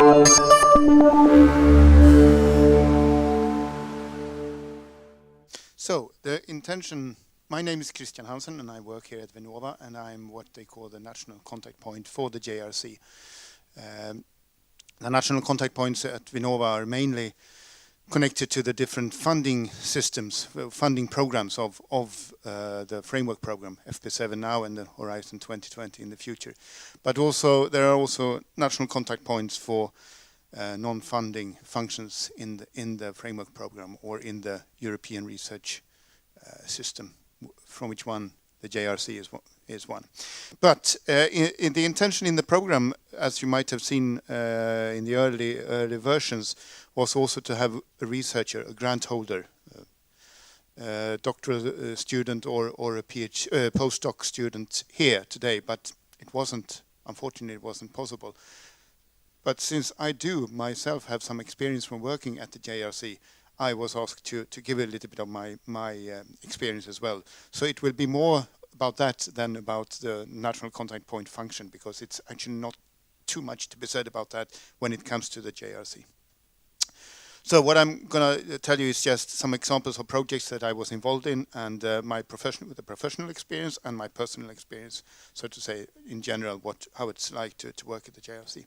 So, the intention, my name is Christian Hansen and I work here at VINNOVA and I'm what they call the national contact point for the JRC. The national contact points at VINNOVA are mainly connected to the different funding systems, funding programs of the framework program, FP7 now and the Horizon 2020 in the future. But also there are also national contact points for non-funding functions in the framework program or in the European research system, from which one the JRC is one. But in the intention in the program, as you might have seen in the early versions, was also to have a researcher, a grant holder, doctoral student or a postdoc student here today, but it wasn't, unfortunately it wasn't possible. But since I do myself have some experience from working at the JRC, I was asked to give a little bit of my experience as well. So it will be more about that than about the national contact point function, because it's actually not too much to be said about that when it comes to the JRC. So what I'm going to tell you is just some examples of projects that I was involved in, and my professional experience and my personal experience, so to say, in general, how it's like to work at the JRC.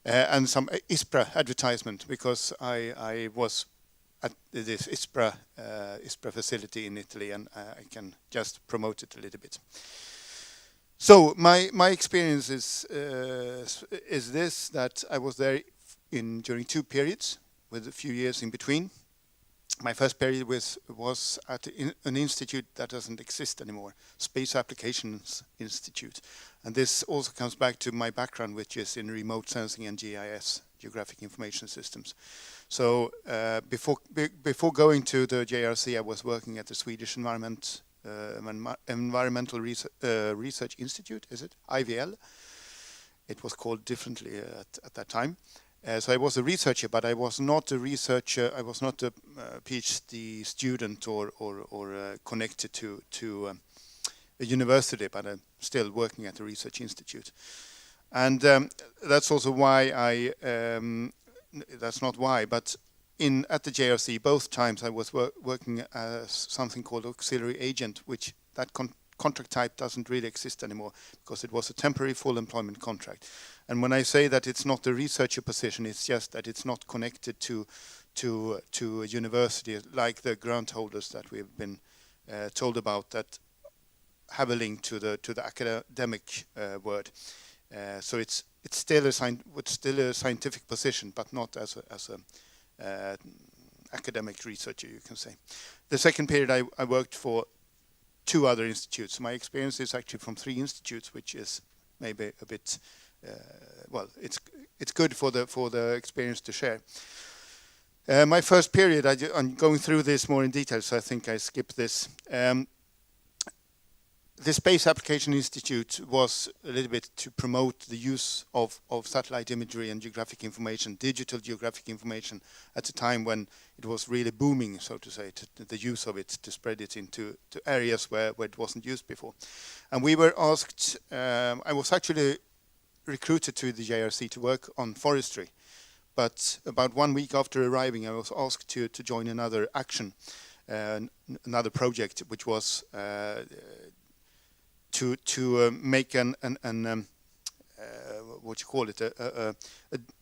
And some Ispra advertisement, because I was at this Ispra facility in Italy, and I can just promote it a little bit. So my experience is this, that I was there during 2 periods, with a few years in between. My first period was at an institute that doesn't exist anymore, Space Applications Institute. And this also comes back to my background, which is in remote sensing and GIS, Geographic Information Systems. So before going to the JRC, I was working at the Swedish Environmental Research Institute, is it? IVL. It was called differently at that time. So I was a researcher, but I was not a researcher. I was not a PhD student or connected to a university, but I'm still working at the research institute. And that's also why that's not why, but at the JRC, both times I was working as something called auxiliary agent, which that contract type doesn't really exist anymore, because it was a temporary full employment contract. And when I say that it's not a researcher position, it's just that it's not connected to a university like the grant holders that we've been told about, that have a link to the academic word. So it's still a scientific position, but not as a academic researcher, you can say. The second period I worked for 2 other institutes. My experience is actually from 3 institutes, which is maybe a bit well, it's good for the experience to share. My first period, I'm going through this more in detail, so I think I skip this. The Space Application Institute was a little bit to promote the use of satellite imagery and geographic information, digital geographic information, at a time when it was really booming, so to say, the use of it, to spread it into areas where it wasn't used before. And we were asked, I was actually recruited to the JRC to work on forestry, but about 1 week after arriving, I was asked to join another action, another project, which was to make what you call it, a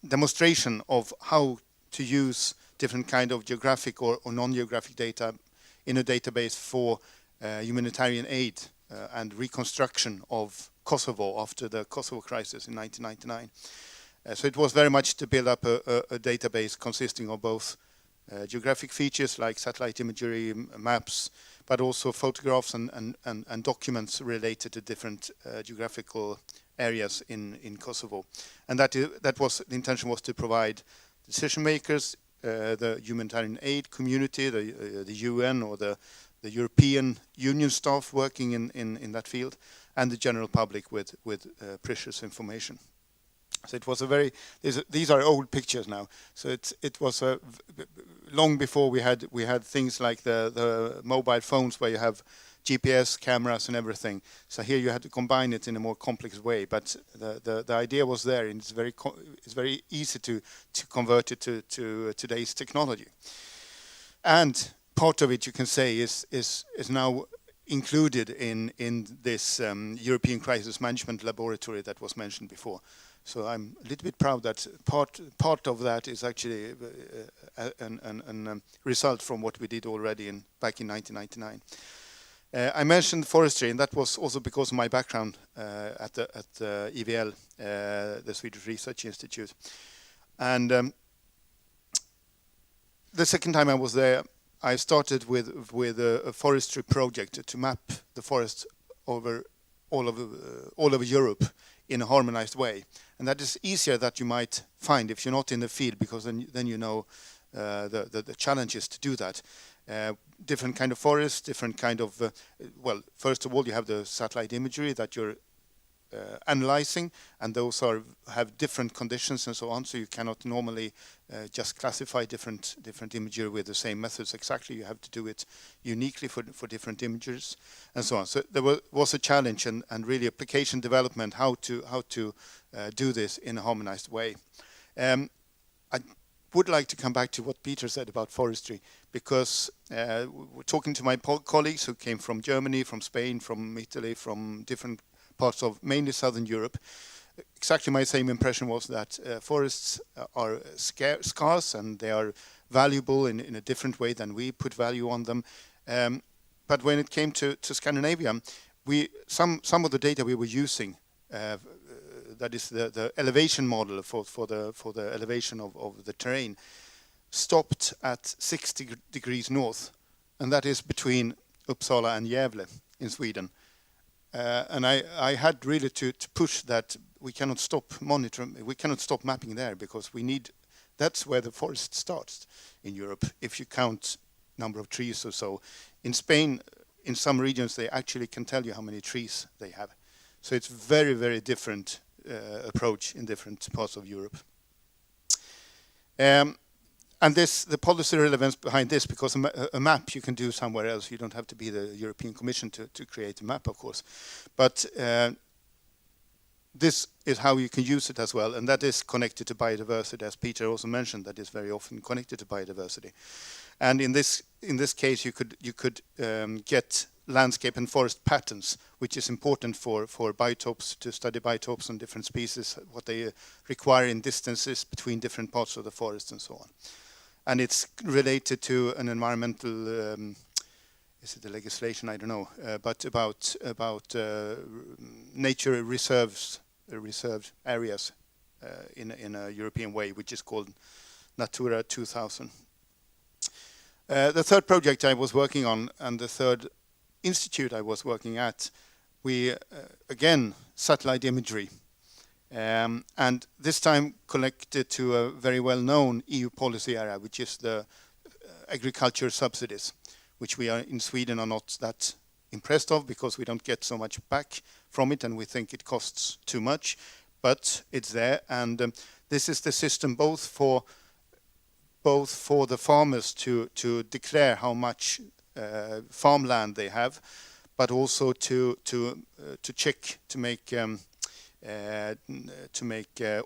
demonstration of how to use different kind of geographic or non-geographic data in a database for humanitarian aid and reconstruction of Kosovo after the Kosovo crisis in 1999. So it was very much to build up a database consisting of both geographic features like satellite imagery, maps, but also photographs and documents related to different geographical areas in Kosovo. And that was the intention, was to provide decision makers, the humanitarian aid community, the UN or the European Union staff working in that field, and the general public with precious information. So it was a very, these are old pictures now. So it was long before we had things like the mobile phones where you have GPS, cameras, and everything. So here you had to combine it in a more complex way. But the idea was there, and it's very easy to convert it to today's technology. And part of it, you can say, is now included in this European Crisis Management Laboratory that was mentioned before. So I'm a little bit proud that part of that is actually a result from what we did already back in 1999. I mentioned forestry, and that was also because of my background at EVL, the Swedish Research Institute. And the second time I was there, I started with a forestry project to map the forest all over Europe in a harmonized way. And that is easier that you might find if you're not in the field, because then you know the challenges to do that. Different kind of forests, different kind of, well, first of all, you have the satellite imagery that you're analyzing, and those have different conditions and so on, so you cannot normally just classify different imagery with the same methods exactly. You have to do it uniquely for different images and so on. So there was a challenge and really application development, how to do this in a harmonized way. I would like to come back to what Peter said about forestry, because we're talking to my colleagues who came from Germany, from Spain, from Italy, from different parts of mainly Southern Europe. Exactly my same impression was that forests are scarce and they are valuable in a different way than we put value on them. But when it came to Scandinavia, some of the data we were using, that is the elevation model for the elevation of the terrain, stopped at 60 degrees north, and that is between Uppsala and Gävle in Sweden. And I had really to push that we cannot stop monitoring, we cannot stop mapping there, because that's where the forest starts in Europe, if you count number of trees or so. In Spain, in some regions, they actually can tell you how many trees they have. So it's very, very different approach in different parts of Europe. And the policy relevance behind this, because a map you can do somewhere else. You don't have to be the European Commission to create a map, of course. But this is how you can use it as well, and that is connected to biodiversity, as Peter also mentioned. That is very often connected to biodiversity. And in this case, you could get landscape and forest patterns, which is important for biotopes, to study biotopes on different species, what they require in distances between different parts of the forest and so on. And it's related to an environmental, is it the legislation? I don't know, but about nature reserved areas in a European way, which is called Natura 2000. The third project I was working on, and the third institute I was working at, we again satellite imagery, and this time connected to a very well-known EU policy area, which is the agriculture subsidies, which we are in Sweden are not that impressed of, because we don't get so much back from it, and we think it costs too much, but it's there. And this is the system both for the farmers to declare how much farmland they have, but also to check, to make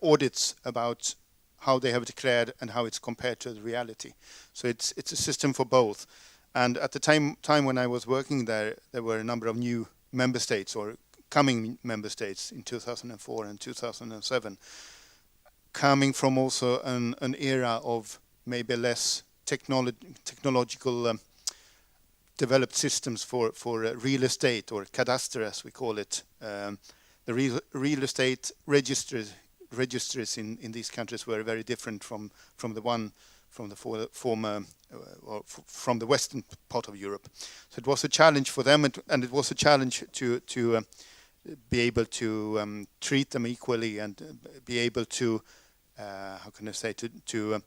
audits about how they have declared and how it's compared to the reality. So it's a system for both. And at the time when I was working there were a number of new member states, or coming member states, in 2004 and 2007, coming from also an era of maybe less technological developed systems for real estate, or cadastre as we call it. The real estate registries in these countries were very different from the western part of Europe. So it was a challenge for them, and it was a challenge to be able to treat them equally, and be able to how can I say, to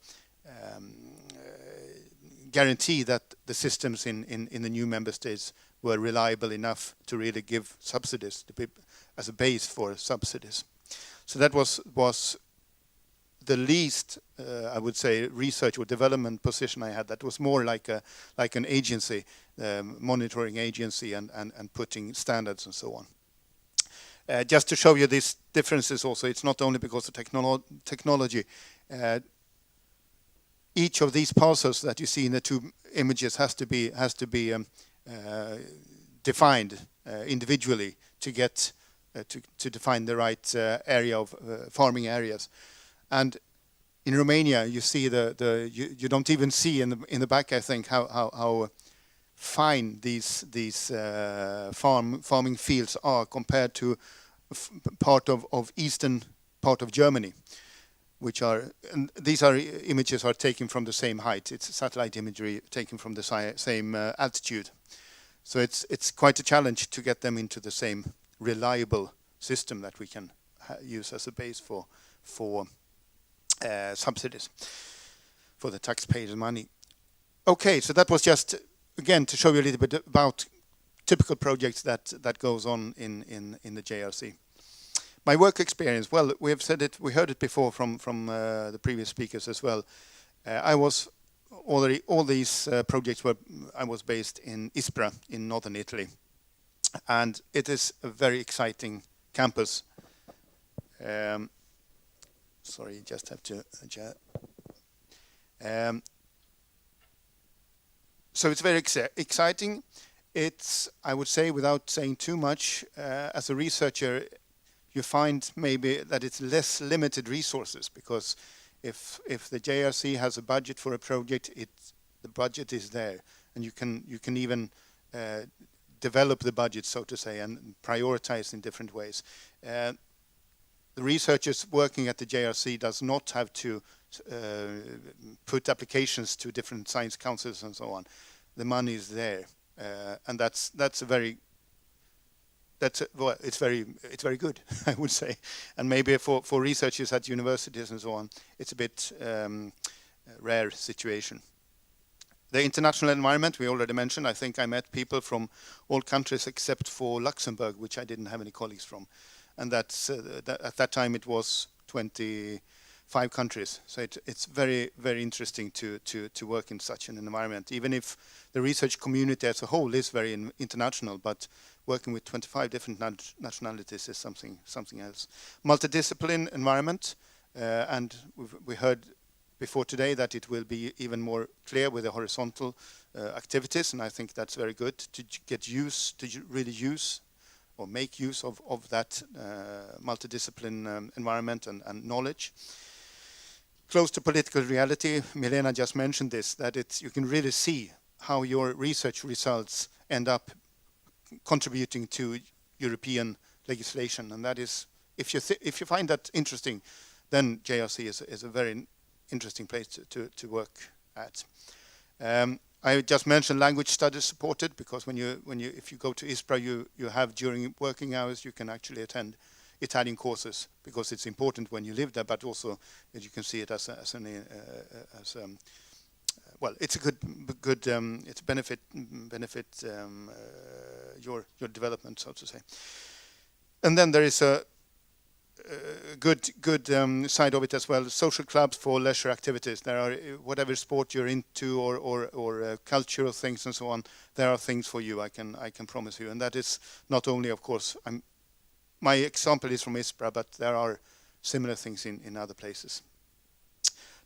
guarantee that the systems in the new member states were reliable enough to really give subsidies as a base for subsidies. So that was the least I would say, research or development position I had. That was more like an agency, monitoring agency, and putting standards and so on. Just to show you these differences also, it's not only because of technology. Each of these parsers that you see in the two images has to be defined individually to get to define the right area of farming areas. And in Romania, you see you don't even see in the back, I think, how fine these farming fields are compared to part of eastern part of Germany, which are, and these images are taken from the same height. It's satellite imagery taken from the same altitude. So it's quite a challenge to get them into the same reliable system that we can use as a base for subsidies for the taxpayers' money. Okay, so that was just again to show you a little bit about typical projects that goes on in the JRC. My work experience, well, we have said it, we heard it before from the previous speakers as well. I was all these projects I was based in Ispra in northern Italy, and it is a very exciting campus. Sorry, just have to adjust. So it's very exciting. It's, I would say, without saying too much, as a researcher, you find maybe that it's less limited resources, because if the JRC has a budget for a project, the budget is there, and you can even develop the budget, so to say, and prioritize in different ways. The researchers working at the JRC does not have to put applications to different science councils and so on. The money is there, and it's very good, I would say. And maybe for researchers at universities and so on, it's a bit rare situation. The international environment we already mentioned. I think I met people from all countries except for Luxembourg, which I didn't have any colleagues from. And that's at that time it was 25 countries. So it's very, very interesting to work in such an environment, even if the research community as a whole is very international, but working with 25 different nationalities is something else. Multidiscipline environment, and we heard before today that it will be even more clear with the horizontal activities, and I think that's very good to really use or make use of that multidiscipline environment and knowledge. Close to political reality, Milena just mentioned this, that you can really see how your research results end up contributing to European legislation, and that is, if you find that interesting, then JRC is a very interesting place to work at. I just mentioned language studies supported, because if you go to Ispra, you have during working hours you can actually attend Italian courses, because it's important when you live there, but also that you can see it well, it's a good it's benefit your development, so to say. And then there is a good side of it as well. Social clubs for leisure activities. There are, whatever sport you're into or cultural things and so on, there are things for you, I can promise you. And that is not only, of course, my example is from Ispra, but there are similar things in other places.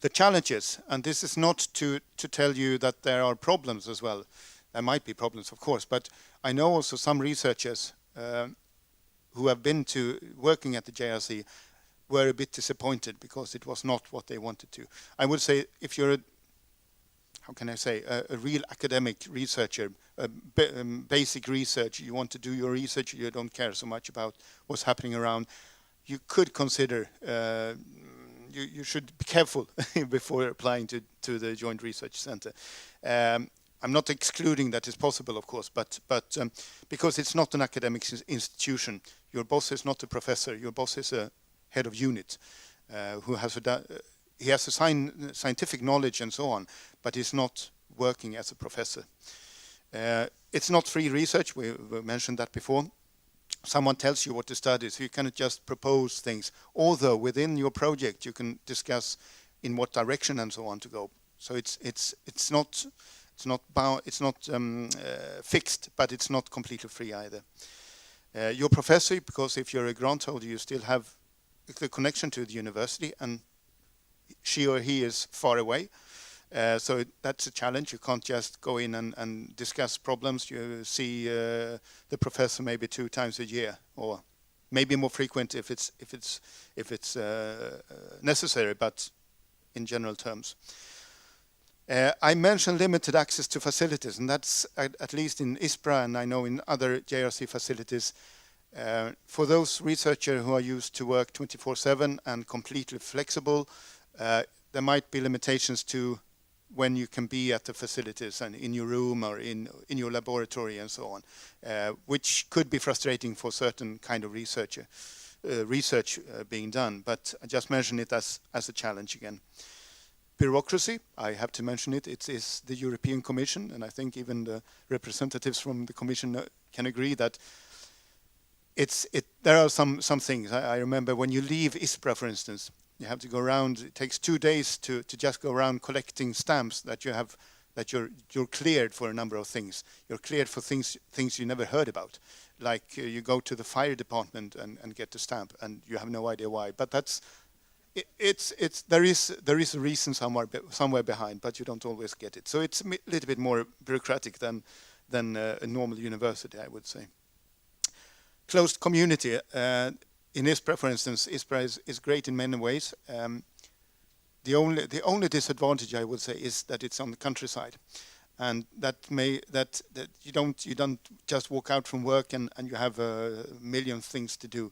The challenges, and this is not to tell you that there are problems as well. There might be problems, of course, but I know also some researchers who have been to working at the JRC were a bit disappointed because it was not what they wanted to. I would say if you're a real academic researcher, basic research, you want to do your research, you don't care so much about what's happening around, you could consider, you should be careful before applying to the Joint Research Centre. I'm not excluding that it's possible, of course, but because it's not an academic institution, your boss is not a professor, your boss is a head of unit who has he has a scientific knowledge and so on, but he's not working as a professor. It's not free research, we mentioned that before. Someone tells you what to study, so you cannot just propose things. Although within your project you can discuss in what direction and so on to go. So it's not fixed, but it's not completely free either. Your professor, because if you're a grant holder, you still have the connection to the university, and she or he is far away. So that's a challenge. You can't just go in and discuss problems. You see the professor maybe 2 times a year, or maybe more frequent if it's necessary, but in general terms. I mentioned limited access to facilities, and that's at least in Ispra, and I know in other JRC facilities. For those researchers who are used to work 24/7 and completely flexible, there might be limitations to when you can be at the facilities and in your room or in your laboratory and so on, which could be frustrating for certain kind of research being done. But I just mention it as a challenge again. Bureaucracy, I have to mention it. It is the European Commission, and I think even the representatives from the Commission can agree that there are some things. I remember when you leave Ispra, for instance, you have to go around. It takes 2 days to just go around collecting stamps that you have, that you're cleared for a number of things. You're cleared for things you never heard about, like you go to the fire department and get the stamp, and you have no idea why. But that's there is a reason somewhere behind, but you don't always get it. So it's a little bit more bureaucratic than a normal university, I would say. Closed community. In Ispra, for instance, Ispra is great in many ways. The only disadvantage, I would say, is that it's on the countryside, and that you don't just walk out from work and you have a million things to do.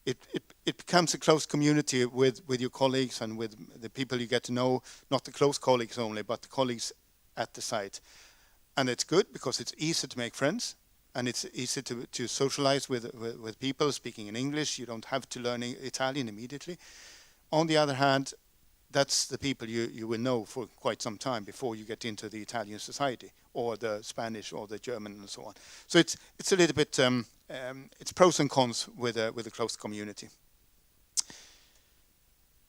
It becomes a close community with your colleagues and with the people you get to know, not the close colleagues only, but the colleagues at the site. And it's good because it's easy to make friends, and it's easy to socialize with people speaking in English. You don't have to learn Italian immediately. On the other hand, that's the people you will know for quite some time before you get into the Italian society, or the Spanish, or the German, and so on. So it's a little bit it's pros and cons with a close community.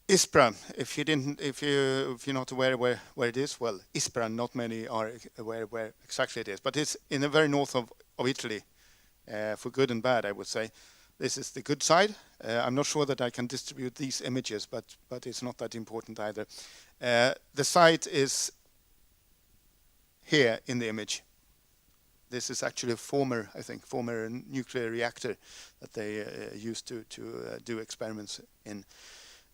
Ispra, if you're not aware where it is, well, Ispra, not many are aware where exactly it is, but it's in the very north of Italy, for good and bad, I would say. This is the good side. I'm not sure that I can distribute these images, but it's not that important either. The site is here in the image. This is actually a former nuclear reactor that they used to do experiments in.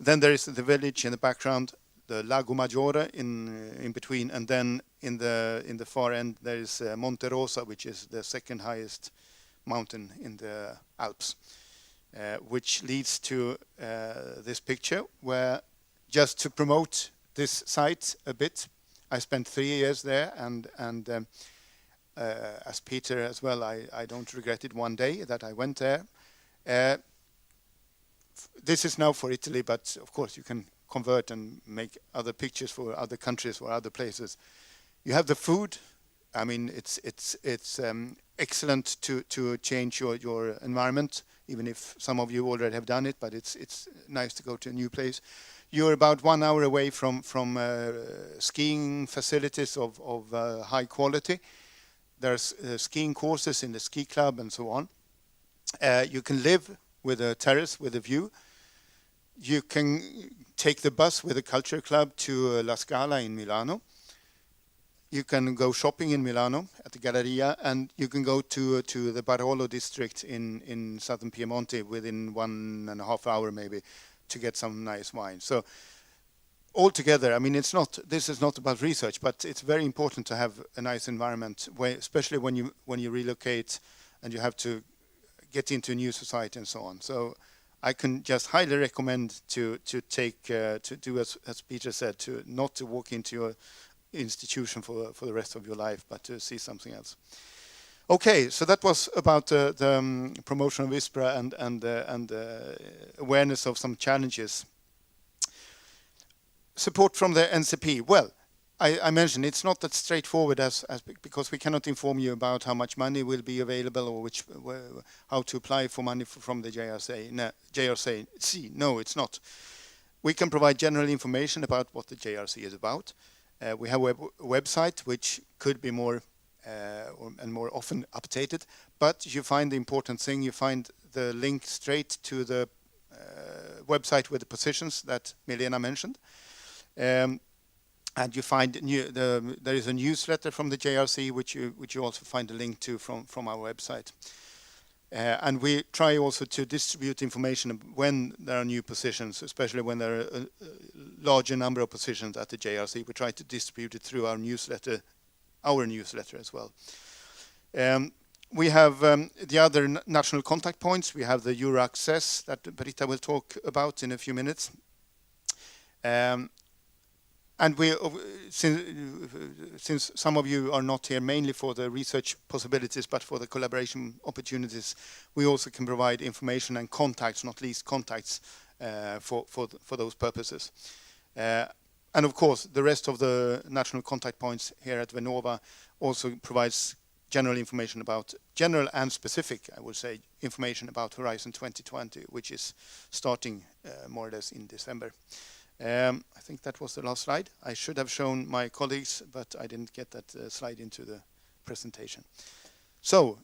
Then there is the village in the background, the Lago Maggiore in between, and then in the far end there is Monte Rosa, which is the second highest mountain in the Alps, which leads to this picture, where, just to promote this site a bit, I spent 3 years there, and as Peter as well, I don't regret it one day that I went there. This is now for Italy, but of course you can convert and make other pictures for other countries or other places. You have the food. I mean, it's excellent to change your environment, even if some of you already have done it, but it's nice to go to a new place. You're about 1 hour away from skiing facilities of high quality. There's skiing courses in the ski club and so on. You can live with a terrace with a view. You can take the bus with a culture club to La Scala in Milano. You can go shopping in Milano at the Galleria, and you can go to the Barolo district in southern Piemonte within 1.5 hours maybe to get some nice wine. So altogether, I mean, this is not about research, but it's very important to have a nice environment, especially when you relocate and you have to get into a new society and so on. So I can just highly recommend to do as Peter said, not to walk into your institution for the rest of your life, but to see something else. Okay, so that was about the promotion of Ispra and awareness of some challenges. Support from the NCP. Well, I mentioned it's not that straightforward as because we cannot inform you about how much money will be available or how to apply for money from the JRC. No, it's not. We can provide general information about what the JRC is about. We have a website which could be more and more often updated, but you find the important thing, you find the link straight to the website with the positions that Milena mentioned. And you find there is a newsletter from the JRC which you also find a link to from our website. And we try also to distribute information when there are new positions, especially when there are a larger number of positions at the JRC. We try to distribute it through our newsletter as well. We have the other national contact points. We have the JRCs that Britta will talk about in a few minutes. And since some of you are not here mainly for the research possibilities, but for the collaboration opportunities, we also can provide information and contacts, not least contacts, for those purposes. And of course, the rest of the national contact points here at VINNOVA also provides general information about, general and specific, I would say, information about Horizon 2020, which is starting more or less in December. I think that was the last slide. I should have shown my colleagues, but I didn't get that slide into the presentation. So,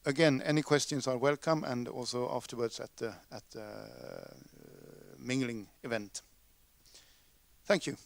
again, any questions are welcome, and also afterwards at the mingling event. Thank you.